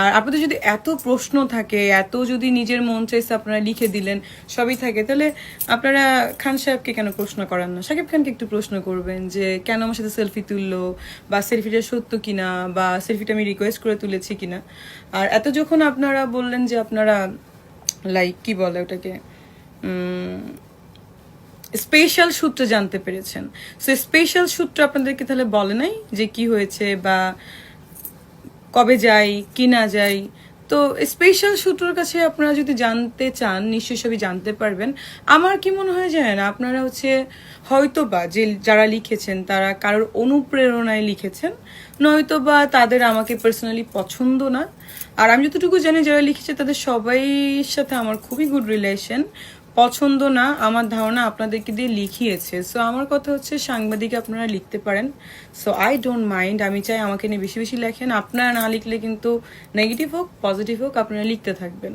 আর আপনাদের যদি এত প্রশ্ন থাকে, এত যদি নিজের মন চাইছে আপনারা লিখে দিলেন, সবই থাকে, তাহলে আপনারা খান সাহেবকে কেন প্রশ্ন করেন না? শাকিব খানকে একটু প্রশ্ন করবেন যে কেন আমার সাথে সেলফি তুললো, বা সেলফিটা সত্য কিনা, বা সেলফিটা আমি রিকোয়েস্ট করে তুলেছি কিনা। আর এত যখন আপনারা বললেন যে আপনারা লাইক কি বলে ওটাকে, স্পেশাল সূত্রে জানতে পেরেছেন, সো স্পেশাল সূত্র আপনাদেরকে তাহলে বলে নাই যে কি হয়েছে বা কবে যাই কি না যাই। তো স্পেশাল সূত্রের কাছে আপনারা যদি জানতে চান নিশ্চয়ই সবই জানতে পারবেন। আমার কি মনে হয় জানেন, আপনারা হয়তো বা যে যারা লিখেছেন তারা কারোর অনুপ্রেরণায় লিখেছেন, নয়তো বা তাদের আমাকে পার্সোনালি পছন্দ না। আর আমি যতটুকু জানি যারা লিখেছে তাদের সবাই সাথে আমার খুবই গুড রিলেশন, পছন্দ না আমার ধারণা আপনাদেরকে দিয়ে লিখিয়েছে। সো আমার কথা হচ্ছে সাংবাদিক আপনারা লিখতে পারেন, সো আই ডোন্ট মাইন্ড। আমি চাই আমাকে নিয়ে বেশি বেশি লেখেন, আপনারা না লিখলে কিন্তু নেগেটিভ হোক পজিটিভ হোক আপনারা লিখতে থাকবেন।